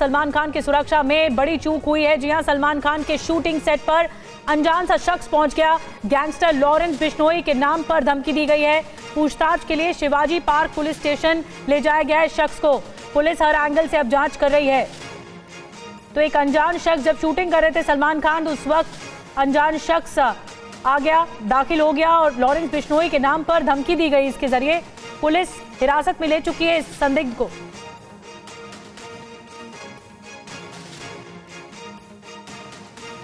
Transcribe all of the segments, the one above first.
सलमान खान की सुरक्षा में बड़ी चूक हुई है। जी हां, सलमान खान के शूटिंग सेट पर अनजान सा शख्स पहुंच गया। गैंगस्टर लॉरेंस बिश्नोई के नाम पर धमकी दी गई है। पूछताछ के लिए शिवाजी पार्क पुलिस स्टेशन ले जाया गया है शख्स को। पुलिस हर एंगल से अब जांच कर रही है। तो एक अनजान शख्स जब शूटिंग कर रहे थे सलमान खान, उस वक्त अनजान शख्स आ गया, दाखिल हो गया और लॉरेंस बिश्नोई के नाम पर धमकी दी गई। इसके जरिए पुलिस हिरासत में ले चुकी है इस संदिग्ध को।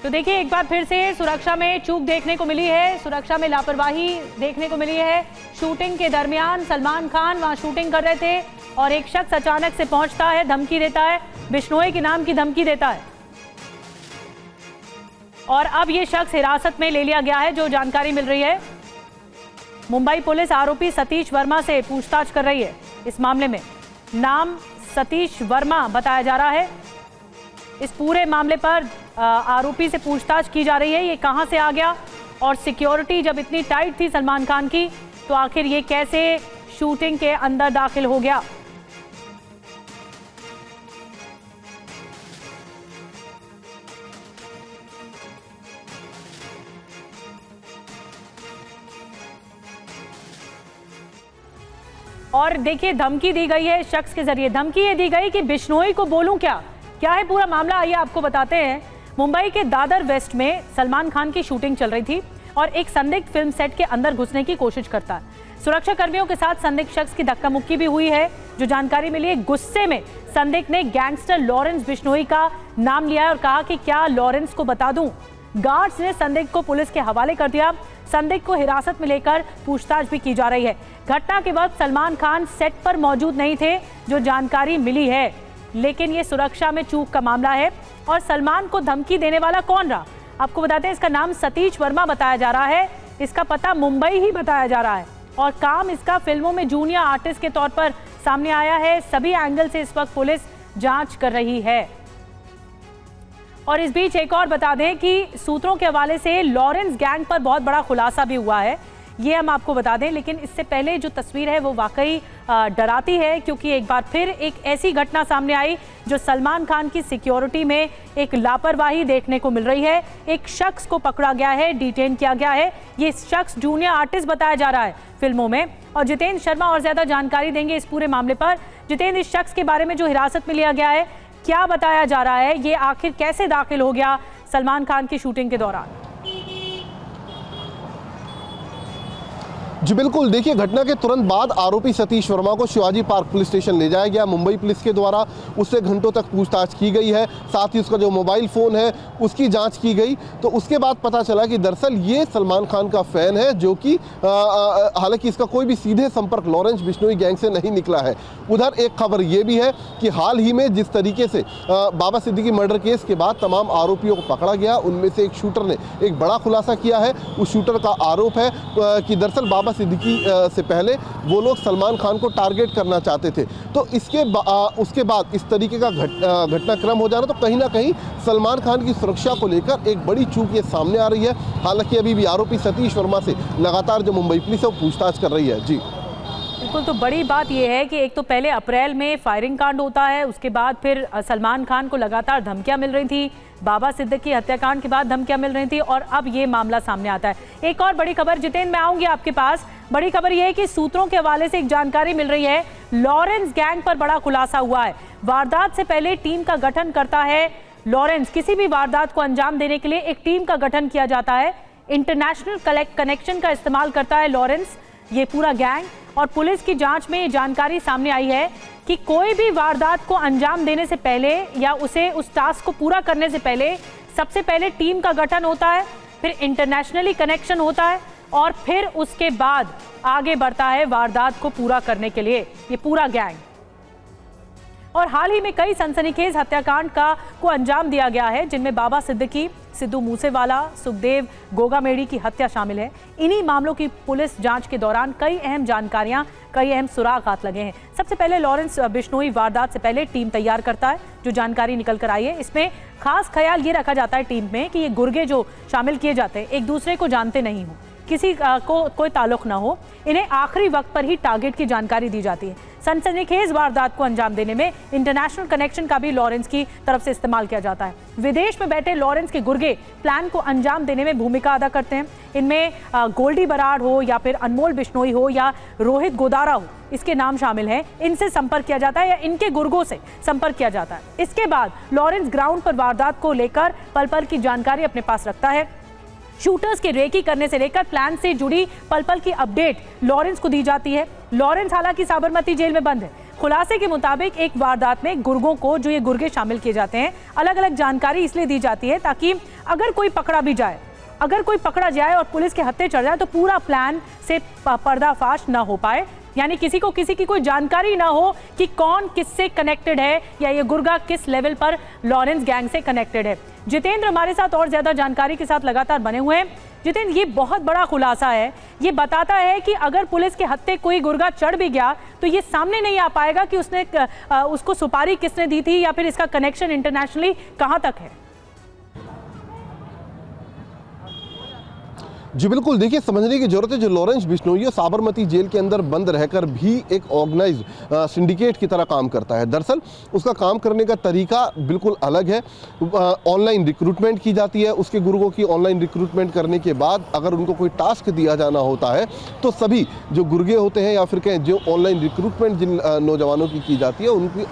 तो देखिए, एक बार फिर से सुरक्षा में चूक देखने को मिली है, सुरक्षा में लापरवाही देखने को मिली है। शूटिंग के दरमियान सलमान खान वहां शूटिंग कर रहे थे और एक शख्स अचानक से पहुंचता है, धमकी देता है, बिश्नोई के नाम की धमकी देता है और अब ये शख्स हिरासत में ले लिया गया है। जो जानकारी मिल रही है, मुंबई पुलिस आरोपी सतीश वर्मा से पूछताछ कर रही है। इस मामले में नाम सतीश वर्मा बताया जा रहा है। इस पूरे मामले पर आरोपी से पूछताछ की जा रही है, ये कहां से आ गया और सिक्योरिटी जब इतनी टाइट थी सलमान खान की, तो आखिर ये कैसे शूटिंग के अंदर दाखिल हो गया। और देखिए, धमकी दी गई है शख्स के जरिए। धमकी ये दी गई कि बिश्नोई को बोलूं क्या है पूरा मामला, आइए आपको बताते हैं। मुंबई के दादर वेस्ट में सलमान खान की शूटिंग चल रही थी और एक संदिग्ध फिल्म सेट के अंदर घुसने की कोशिश करता है। सुरक्षा कर्मियों के साथ संदिग्ध शख्स की धक्का मुक्की भी हुई है। जो जानकारी मिली है, गुस्से में संदिग्ध ने गैंगस्टर लॉरेंस बिश्नोई का नाम लिया और कहा कि क्या लॉरेंस को बता दूं। गार्ड्स ने संदिग्ध को पुलिस के हवाले कर दिया। संदिग्ध को हिरासत में लेकर पूछताछ भी की जा रही है। घटना के वक्त सलमान खान सेट पर मौजूद नहीं थे, जो जानकारी मिली है, लेकिन ये सुरक्षा में चूक का मामला है। और सलमान को धमकी देने वाला कौन रहा, आपको बताते हैं। इसका नाम सतीश वर्मा बताया जा रहा है। इसका पता मुंबई ही बताया जा रहा है और काम इसका फिल्मों में जूनियर आर्टिस्ट के तौर पर सामने आया है। सभी एंगल से इस वक्त पुलिस जांच कर रही है। और इस बीच एक और बता दें कि सूत्रों के हवाले से लॉरेंस गैंग पर बहुत बड़ा खुलासा भी हुआ है, ये हम आपको बता दें। लेकिन इससे पहले जो तस्वीर है वो वाकई डराती है, क्योंकि एक बार फिर एक ऐसी घटना सामने आई जो सलमान खान की सिक्योरिटी में एक लापरवाही देखने को मिल रही है। एक शख्स को पकड़ा गया है, डिटेन किया गया है। ये शख्स जूनियर आर्टिस्ट बताया जा रहा है फिल्मों में। और जितेंद्र शर्मा और ज्यादा जानकारी देंगे इस पूरे मामले पर। जितेंद्र, इस शख्स के बारे में जो हिरासत में लिया गया है, क्या बताया जा रहा है, ये आखिर कैसे दाखिल हो गया सलमान खान की शूटिंग के दौरान? जी बिल्कुल, देखिए, घटना के तुरंत बाद आरोपी सतीश वर्मा को शिवाजी पार्क पुलिस स्टेशन ले जाया गया मुंबई पुलिस के द्वारा। उससे घंटों तक पूछताछ की गई है, साथ ही उसका जो मोबाइल फ़ोन है उसकी जांच की गई। तो उसके बाद पता चला कि दरअसल ये सलमान खान का फ़ैन है, जो कि हालांकि इसका कोई भी सीधे संपर्क लॉरेंस बिश्नोई गैंग से नहीं निकला है। उधर एक खबर ये भी है कि हाल ही में जिस तरीके से बाबा सिद्दीकी मर्डर केस के बाद तमाम आरोपियों को पकड़ा गया, उनमें से एक शूटर ने एक बड़ा खुलासा किया है। उस शूटर का आरोप है कि दरअसल बाबा सिद्दीकी से पहले वो लोग सलमान खान को टारगेट करना चाहते थे। तो उसके बाद इस तरीके का घटनाक्रम हो जाना, तो कहीं ना कहीं सलमान खान की सुरक्षा को लेकर एक बड़ी चूक ये सामने आ रही है। हालांकि अभी भी आरोपी सतीश वर्मा से लगातार जो मुंबई पुलिस है वो पूछताछ कर रही है। जी बिल्कुल, तो बड़ी बात यह है कि एक तो पहले अप्रैल में फायरिंग कांड होता है, उसके बाद फिर सलमान खान को लगातार धमकियां मिल रही थी, बाबा सिद्दीकी हत्याकांड के बाद धमकियां मिल रही थी और अब ये मामला सामने आता है। एक और बड़ी खबर, जितेंद्र, मैं आऊंगी आपके पास। बड़ी खबर यह है कि सूत्रों के हवाले से एक जानकारी मिल रही है, लॉरेंस गैंग पर बड़ा खुलासा हुआ है। वारदात से पहले टीम का गठन करता है लॉरेंस। किसी भी वारदात को अंजाम देने के लिए एक टीम का गठन किया जाता है। इंटरनेशनल कनेक्शन का इस्तेमाल करता है लॉरेंस, ये पूरा गैंग। और पुलिस की जांच में ये जानकारी सामने आई है कि कोई भी वारदात को अंजाम देने से पहले या उस टास्क को पूरा करने से पहले सबसे पहले टीम का गठन होता है, फिर इंटरनेशनली कनेक्शन होता है और फिर उसके बाद आगे बढ़ता है वारदात को पूरा करने के लिए ये पूरा गैंग। और हाल ही में कई सनसनीखेज हत्याकांड को अंजाम दिया गया है, जिनमें बाबा सिद्दीकी, सिद्धू मूसेवाला, सुखदेव गोगामेड़ी की हत्या शामिल है। इन्हीं मामलों की पुलिस जांच के दौरान कई अहम जानकारियां, कई अहम सुराग हाथ लगे हैं। सबसे पहले लॉरेंस बिश्नोई वारदात से पहले टीम तैयार करता है, जो जानकारी निकल कर आई है। इसमें खास ख्याल ये रखा जाता है टीम में कि ये गुर्गे जो शामिल किए जाते हैं एक दूसरे को जानते नहीं हो, किसी को कोई ताल्लुक ना हो, इन्हें आखिरी वक्त पर ही टारगेट की जानकारी दी जाती है। सनसनीखेज वारदात को अंजाम देने में इंटरनेशनल कनेक्शन का भी लॉरेंस की तरफ से इस्तेमाल किया जाता है। विदेश में बैठे लॉरेंस के गुर्गे प्लान को अंजाम देने में भूमिका अदा करते हैं। इनमें गोल्डी बराड़ हो या फिर अनमोल बिश्नोई हो या रोहित गोदारा हो, इसके नाम शामिल हैं। इनसे संपर्क किया जाता है या इनके गुर्गों से संपर्क किया जाता है। इसके बाद लॉरेंस ग्राउंड पर वारदात को लेकर पल पल की जानकारी अपने पास रखता है। शूटर्स के रेकी करने से लेकर प्लान से जुड़ी पल पल की अपडेट लॉरेंस को दी जाती है। लॉरेंस हालांकि साबरमती जेल में बंद है। खुलासे के मुताबिक एक वारदात में गुर्गों को, जो ये गुर्गे शामिल किए जाते हैं, अलग अलग जानकारी इसलिए दी जाती है ताकि अगर कोई पकड़ा भी जाए, अगर कोई पकड़ा जाए और पुलिस के हत्थे चढ़ जाए तो पूरा प्लान से पर्दाफाश ना हो पाए, यानी किसी को किसी की कोई जानकारी ना हो कि कौन किससे कनेक्टेड है या ये गुर्गा किस लेवल पर लॉरेंस गैंग से कनेक्टेड है। जितेंद्र हमारे साथ और ज्यादा जानकारी के साथ लगातार बने हुए हैं। जितेंद्र, ये बहुत बड़ा खुलासा है। ये बताता है कि अगर पुलिस के हत्थे कोई गुर्गा चढ़ भी गया तो ये सामने नहीं आ पाएगा कि उसको सुपारी किसने दी थी या फिर इसका कनेक्शन इंटरनेशनली कहां तक है। जी बिल्कुल, देखिए समझने की जरूरत है, जो लॉरेंस बिश्नोई साबरमती जेल के अंदर बंद रहकर भी एक ऑर्गेनाइज सिंडिकेट की तरह काम करता है। दरअसल उसका काम करने का तरीका बिल्कुल अलग है। ऑनलाइन रिक्रूटमेंट की जाती है। उसके गुर्गों की ऑनलाइन रिक्रूटमेंट करने के बाद अगर उनको कोई टास्क दिया जाना होता है तो सभी जो गुर्गे होते हैं या फिर कहें जो ऑनलाइन रिक्रूटमेंट जिन नौजवानों की जाती है, उनकी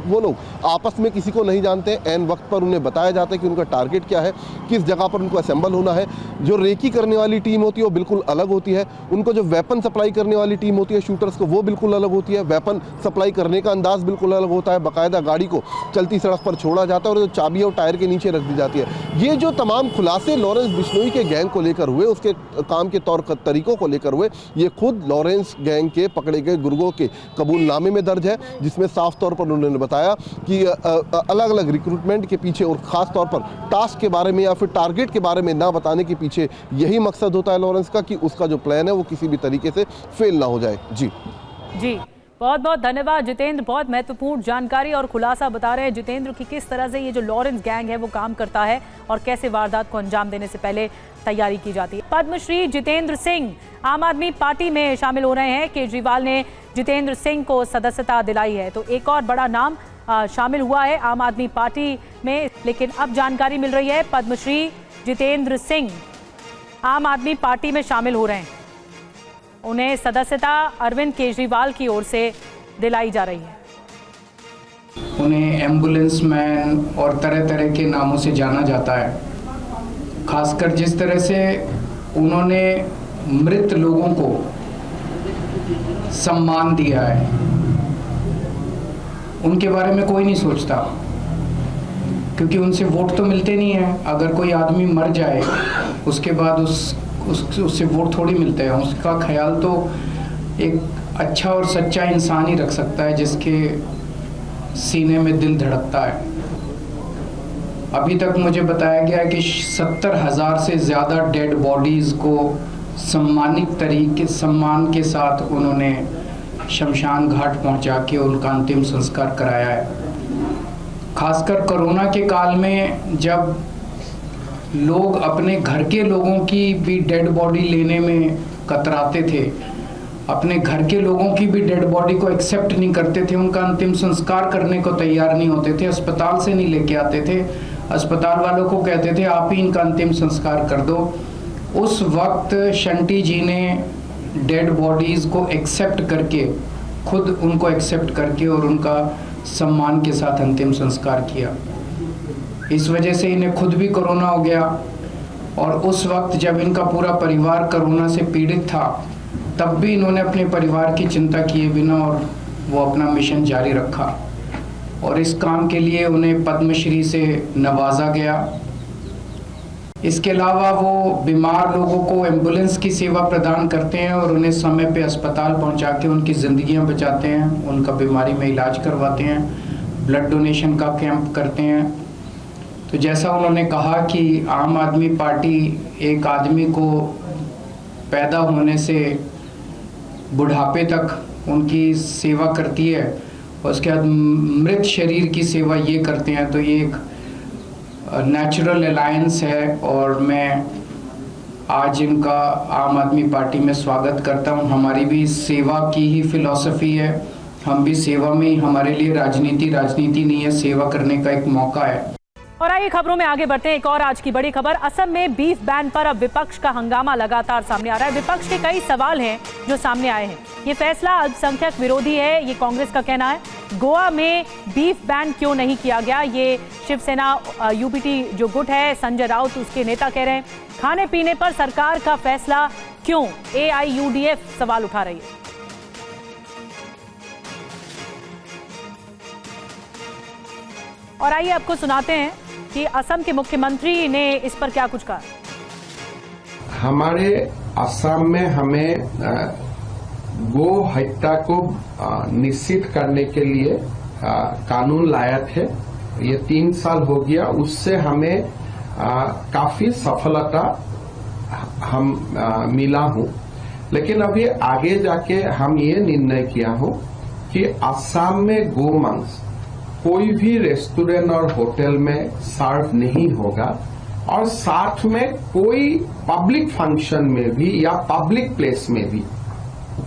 वो लोग आपस में किसी को नहीं जानते। एन वक्त पर उन्हें बताया जाता है कि उनका टारगेट क्या है, किस जगह पर उनको असेंबल होना है। जो रेकी करने वाली टीम होती है वो बिल्कुल अलग होती है। उनको जो वेपन सप्लाई करने वाली टीम होती है शूटर्स को, वो बिल्कुल अलग होती है। वेपन सप्लाई करने का अंदाज बिल्कुल अलग होता है। बाकायदा गाड़ी को चलती सड़क पर छोड़ा जाता है और जो चाबी है वो टायर के नीचे रख दी जाती है। ये जो तमाम खुलासे लॉरेंस बिश्नोई के गैंग को लेकर हुए, उसके काम के तौर तरीकों को लेकर हुए, ये खुद लॉरेंस गैंग के पकड़े गए गुर्गों के कबूलनामे में दर्ज है, जिसमें साफ तौर पर उन्होंने बताया कि अलग अलग रिक्रूटमेंट के पीछे और खास तौर पर टास्क के बारे में या फिर टारगेट के बारे में ना बताने के पीछे यही मकसद होता है लॉरेंस का कि उसका जो प्लान है वो किसी भी तरीके से फेल ना हो जाए। जी बहुत बहुत धन्यवाद जितेंद्र। बहुत महत्वपूर्ण जानकारी और खुलासा बता रहे हैं जितेंद्र कि किस तरह से ये जो लॉरेंस गैंग है वो काम करता है और कैसे वारदात को अंजाम देने से पहले तैयारी की जाती है। पद्मश्री जितेंद्र सिंह आम आदमी पार्टी में शामिल हो रहे हैं। केजरीवाल ने जितेंद्र सिंह को सदस्यता दिलाई है, तो एक और बड़ा नाम शामिल हुआ है आम आदमी पार्टी में। लेकिन अब जानकारी मिल रही है पद्मश्री जितेंद्र सिंह आम आदमी पार्टी में शामिल हो रहे हैं। उन्हें सदस्यता अरविंद केजरीवाल की ओर से दिलाई जा रही है। उन्हें एम्बुलेंस मैन और तरह तरह के नामों से जाना जाता है। खासकर जिस तरह से उन्होंने मृत लोगों को सम्मान दिया है, उनके बारे में कोई नहीं सोचता, क्योंकि उनसे वोट तो मिलते नहीं है। अगर कोई आदमी मर जाए उसके बाद उससे वोट थोड़ी मिलते हैं। उसका ख्याल तो एक अच्छा और सच्चा इंसान ही रख सकता है जिसके सीने में दिल धड़कता है। अभी तक मुझे बताया गया कि 70,000 से ज़्यादा डेड बॉडीज़ को सम्मान के साथ उन्होंने शमशान घाट पहुंचा के उनका अंतिम संस्कार कराया है। खासकर कोरोना के काल में जब लोग अपने घर के लोगों की भी डेड बॉडी लेने में कतराते थे, अपने घर के लोगों की भी डेड बॉडी को एक्सेप्ट नहीं करते थे, उनका अंतिम संस्कार करने को तैयार नहीं होते थे, अस्पताल से नहीं लेके आते थे, अस्पताल वालों को कहते थे आप ही इनका अंतिम संस्कार कर दो। उस वक्त शंटी जी ने डेड बॉडीज़ को एक्सेप्ट करके, खुद उनको एक्सेप्ट करके और उनका सम्मान के साथ अंतिम संस्कार किया। इस वजह से इन्हें खुद भी कोरोना हो गया और उस वक्त जब इनका पूरा परिवार कोरोना से पीड़ित था तब भी इन्होंने अपने परिवार की चिंता किए बिना और वो अपना मिशन जारी रखा और इस काम के लिए उन्हें पद्मश्री से नवाजा गया। इसके अलावा वो बीमार लोगों को एम्बुलेंस की सेवा प्रदान करते हैं और उन्हें समय पे अस्पताल पहुंचा के उनकी ज़िंदगियां बचाते हैं, उनका बीमारी में इलाज करवाते हैं, ब्लड डोनेशन का कैंप करते हैं। तो जैसा उन्होंने कहा कि आम आदमी पार्टी एक आदमी को पैदा होने से बुढ़ापे तक उनकी सेवा करती है और उसके बाद मृत शरीर की सेवा ये करते हैं, तो ये एक नेचुरल अलायंस है और मैं आज इनका आम आदमी पार्टी में स्वागत करता हूं। हमारी भी सेवा की ही फिलॉसफी है हम भी सेवा में, हमारे लिए राजनीति नहीं है, सेवा करने का एक मौका है। और आइए खबरों में आगे बढ़ते हैं। एक और आज की बड़ी खबर, असम में बीफ बैन पर अब विपक्ष का हंगामा लगातार सामने आ रहा है। विपक्ष के कई सवाल हैं जो सामने आए हैं। ये फैसला अल्पसंख्यक विरोधी है, ये कांग्रेस का कहना है। गोवा में बीफ बैन क्यों नहीं किया गया, ये शिवसेना यूपीटी जो गुट है, संजय राउत उसके नेता कह रहे हैं। खाने पीने पर सरकार का फैसला क्यों, AIUDF सवाल उठा रही है। और आइए आपको सुनाते हैं कि असम के मुख्यमंत्री ने इस पर क्या कुछ कहा। हमारे असम में हमें गो हत्या को निश्चित करने के लिए कानून लाया थे। ये 3 साल हो गया, उससे हमें काफी सफलता मिला हूं। लेकिन अभी आगे जाके हम ये निर्णय किया हूं कि असम में गो मांस कोई भी रेस्टोरेंट और होटल में सर्व नहीं होगा, और साथ में कोई पब्लिक फंक्शन में भी या पब्लिक प्लेस में भी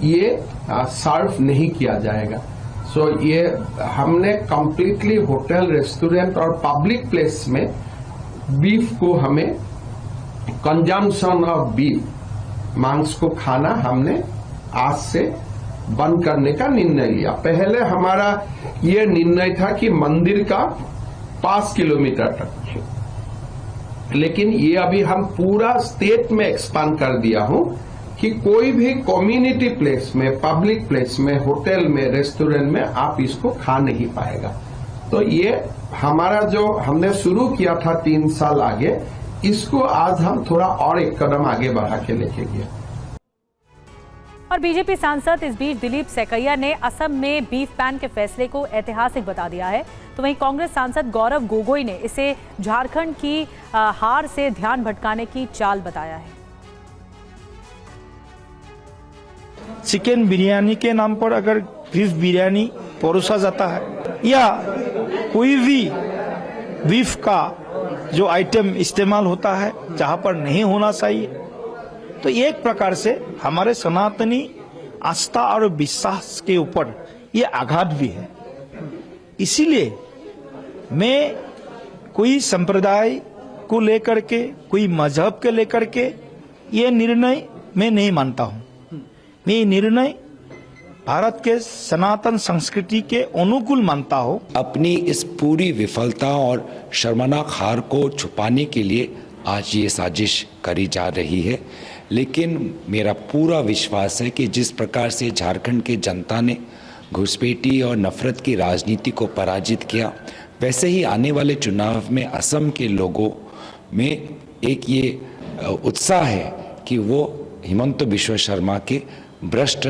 ये सर्व नहीं किया जाएगा। सो ये हमने कंप्लीटली होटल, रेस्टोरेंट और पब्लिक प्लेस में बीफ को, हमें कंजम्पशन ऑफ बीफ, मांस को खाना हमने आज से बंद करने का निर्णय लिया। पहले हमारा ये निर्णय था कि मंदिर का 5 किलोमीटर तक, लेकिन ये अभी हम पूरा स्टेट में एक्सपांड कर दिया हूं कि कोई भी कम्युनिटी प्लेस में, पब्लिक प्लेस में, होटल में, रेस्टोरेंट में आप इसको खा नहीं पाएगा। तो ये हमारा जो हमने शुरू किया था 3 साल आगे, इसको आज हम थोड़ा और एक कदम आगे बढ़ा के लेके गए। और बीजेपी सांसद इस बीच दिलीप सेकैया ने असम में बीफ बैन के फैसले को ऐतिहासिक बता दिया है। तो वहीं कांग्रेस सांसद गौरव गोगोई ने इसे झारखंड की हार से ध्यान भटकाने की चाल बताया है। चिकन बिरयानी के नाम पर अगर बीफ बिरयानी परोसा जाता है या कोई भी बीफ का जो आइटम इस्तेमाल होता है जहां पर नहीं होना चाहिए, तो एक प्रकार से हमारे सनातनी आस्था और विश्वास के ऊपर ये आघात भी है। इसीलिए मैं कोई संप्रदाय को लेकर के, कोई मजहब के लेकर के ये निर्णय मैं नहीं मानता हूं। मैं ये निर्णय भारत के सनातन संस्कृति के अनुकूल मानता हूं। अपनी इस पूरी विफलता और शर्मनाक हार को छुपाने के लिए आज ये साजिश करी जा रही है, लेकिन मेरा पूरा विश्वास है कि जिस प्रकार से झारखंड की जनता ने घुसपैठी और नफरत की राजनीति को पराजित किया, वैसे ही आने वाले चुनाव में असम के लोगों में एक ये उत्साह है कि वो हिमंत बिश्व शर्मा के भ्रष्ट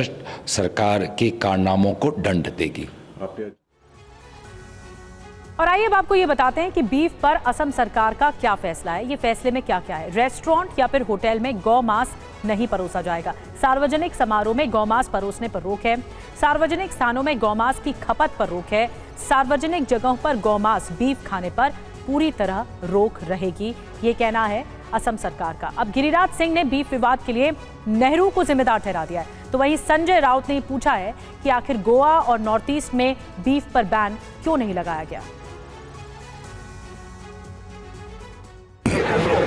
सरकार के कारनामों को दंड देगी। और आइए अब आपको ये बताते हैं कि बीफ पर असम सरकार का क्या फैसला है। ये फैसले में क्या क्या है। रेस्टोरेंट या फिर होटल में गौ मांस नहीं परोसा जाएगा। सार्वजनिक समारोह में गौ मांस परोसने पर रोक है। सार्वजनिक स्थानों में गौ मांस की खपत पर रोक है। सार्वजनिक जगहों पर गौ मांस, बीफ खाने पर पूरी तरह रोक रहेगी, ये कहना है असम सरकार का। अब गिरिराज सिंह ने बीफ विवाद के लिए नेहरू को जिम्मेदार ठहरा दिया है। तो वहीं संजय राउत ने पूछा है कि आखिर गोवा और नॉर्थ ईस्ट में बीफ पर बैन क्यों नहीं लगाया गया।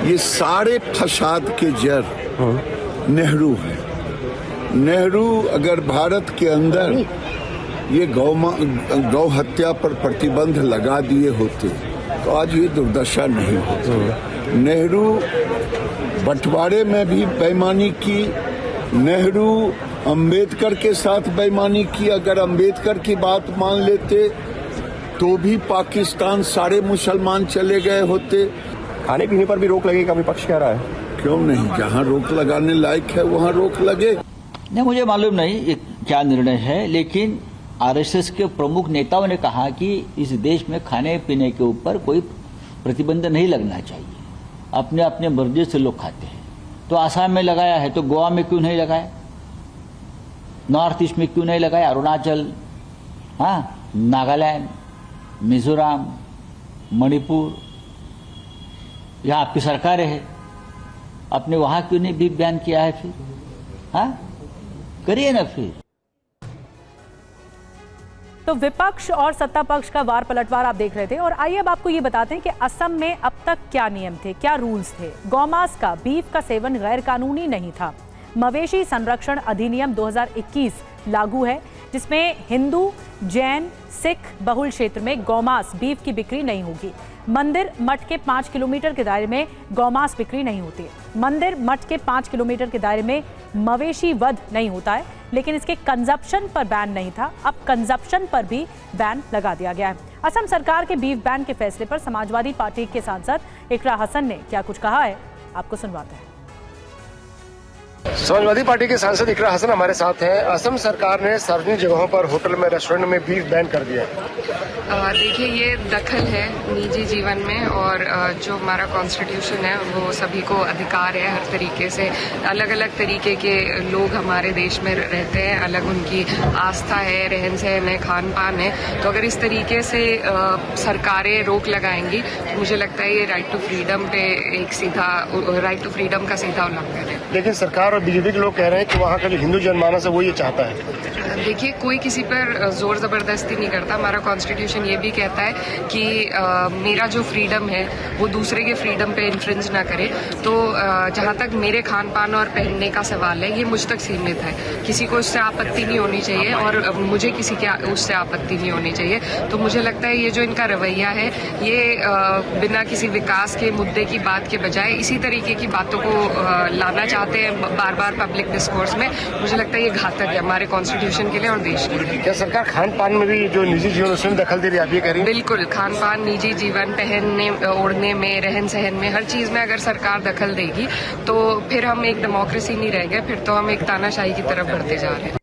ये सारे फसाद के जड़ नेहरू है। नेहरू अगर भारत के अंदर ये गौ हत्या पर प्रतिबंध लगा दिए होते तो आज ये दुर्दशा नहीं होती। नेहरू बंटवारे में भी बेईमानी की, नेहरू अंबेडकर के साथ बेईमानी की। अगर अंबेडकर की बात मान लेते तो भी पाकिस्तान सारे मुसलमान चले गए होते। खाने पीने पर भी रोक लगेगा, विपक्ष कह रहा है। क्यों नहीं, जहां रोक लगाने लायक है वहां रोक लगे। नहीं, मुझे मालूम नहीं ये क्या निर्णय है, लेकिन आरएसएस के प्रमुख नेताओं ने कहा कि इस देश में खाने पीने के ऊपर कोई प्रतिबंध नहीं लगना चाहिए। अपने अपने मर्जी से लोग खाते हैं। तो आसाम में लगाया है तो गोवा में क्यों नहीं लगाया, नॉर्थ ईस्ट में क्यों नहीं लगाया, अरुणाचल, हाँ, नागालैंड, मिजोरम, मणिपुर, यहाँ आपकी सरकार है, अपने वहां क्यों नहीं बीफ बैन किया है? फिर हाँ करिए ना। फिर तो विपक्ष और सत्ता पक्ष का वार पलटवार आप देख रहे थे, और आइए अब आपको ये बताते हैं कि असम में अब तक क्या नियम थे, क्या रूल्स थे। गौमांस का, बीफ का सेवन गैर कानूनी नहीं था। मवेशी संरक्षण अधिनियम 2021 लागू है, जिसमें हिंदू, जैन, सिख बहुल क्षेत्र में गौमांस, बीफ की बिक्री नहीं होगी। मंदिर मठ के 5 किलोमीटर के दायरे में गौमांस बिक्री नहीं होती है। मंदिर मठ के 5 किलोमीटर के दायरे में मवेशी वध नहीं होता है, लेकिन इसके कंजप्शन पर बैन नहीं था, अब कंजप्शन पर भी बैन लगा दिया गया है। असम सरकार के बीफ बैन के फैसले पर समाजवादी पार्टी के सांसद इकरा हसन ने क्या कुछ कहा है, आपको सुनवाते हैं। समाजवादी पार्टी के सांसद इकरा हसन हमारे साथ हैं। असम सरकार ने सार्वजनिक जगहों पर, होटल में, रेस्टोरेंट में बीफ बैन कर दिया है। देखिए, ये दखल है निजी जीवन में, और जो हमारा कॉन्स्टिट्यूशन है वो सभी को अधिकार है हर तरीके से। अलग अलग तरीके के लोग हमारे देश में रहते हैं, अलग उनकी आस्था है, रहन सहन है, खान पान है। तो अगर इस तरीके से सरकारें रोक लगाएंगी तो मुझे लगता है ये राइट टू फ्रीडम पे एक सीधा, राइट टू फ्रीडम का सीधा उल्लंघन है। लेकिन सरकार और बीजेपी के लोग कह रहे हैं कि वहाँ का जो हिंदू जनमानस है वो ये चाहता है। देखिए, कोई किसी पर जोर जबरदस्ती नहीं करता। हमारा कॉन्स्टिट्यूशन ये भी कहता है कि मेरा जो फ्रीडम है वो दूसरे के फ्रीडम पे इन्फ्रिंज ना करे। तो जहाँ तक मेरे खान पान और पहनने का सवाल है, ये मुझ तक सीमित है। किसी को उससे आपत्ति नहीं होनी चाहिए, और मुझे किसी के उससे आपत्ति नहीं होनी चाहिए। तो मुझे लगता है ये जो इनका रवैया है, ये बिना किसी विकास के मुद्दे की बात के बजाय इसी तरीके की बातों को लाना चाहते हैं बार बार पब्लिक डिस्कोर्स में। मुझे लगता है ये घातक है हमारे कॉन्स्टिट्यूशन के लिए और देश के लिए। क्या सरकार खान पान में भी जो निजी जीवन उसमें दखल दे रही है, आप ये कह रही हैं? बिल्कुल, खान पान, निजी जीवन, पहनने ओढ़ने में, रहन सहन में, हर चीज में अगर सरकार दखल देगी तो फिर हम एक डेमोक्रेसी नहीं रह गए, फिर तो हम एक तानाशाही की तरफ बढ़ते जा रहे हैं।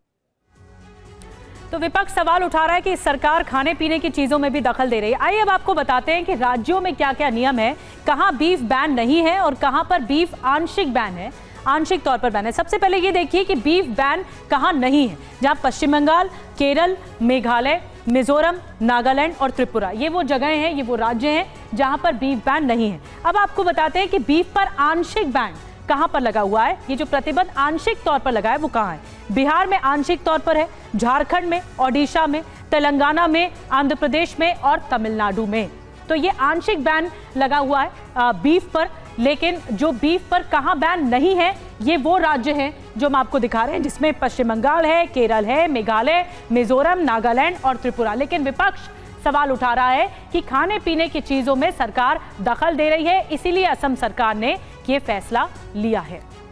तो विपक्ष सवाल उठा रहा है कि सरकार खाने पीने की चीजों में भी दखल दे रही है। आइए अब आपको बताते हैं कि राज्यों में क्या क्या नियम है, कहां बीफ बैन नहीं है और कहां पर बीफ आंशिक बैन है, आंशिक तौर पर बैन है। सबसे पहले ये देखिए कि बीफ बैन कहां नहीं है, जहां पश्चिम बंगाल, केरल, मेघालय, मिजोरम, नागालैंड और त्रिपुरा, ये वो जगह हैं, ये वो राज्य हैं जहां पर बीफ बैन नहीं है। अब आपको बताते हैं कि बीफ पर आंशिक बैन कहां पर लगा हुआ है। ये जो प्रतिबंध आंशिक तौर पर लगा है वो कहां है? बिहार में आंशिक तौर पर है, झारखंड में, ओडिशा में, तेलंगाना में, आंध्र प्रदेश में और तमिलनाडु में। तो ये आंशिक बैन लगा हुआ है बीफ पर, लेकिन जो बीफ पर कहां बैन नहीं है ये वो राज्य हैं जो हम आपको दिखा रहे हैं, जिसमें पश्चिम बंगाल है, केरल है, मेघालय, मिजोरम, नागालैंड और त्रिपुरा। लेकिन विपक्ष सवाल उठा रहा है कि खाने पीने की चीजों में सरकार दखल दे रही है, इसीलिए असम सरकार ने ये फैसला लिया है।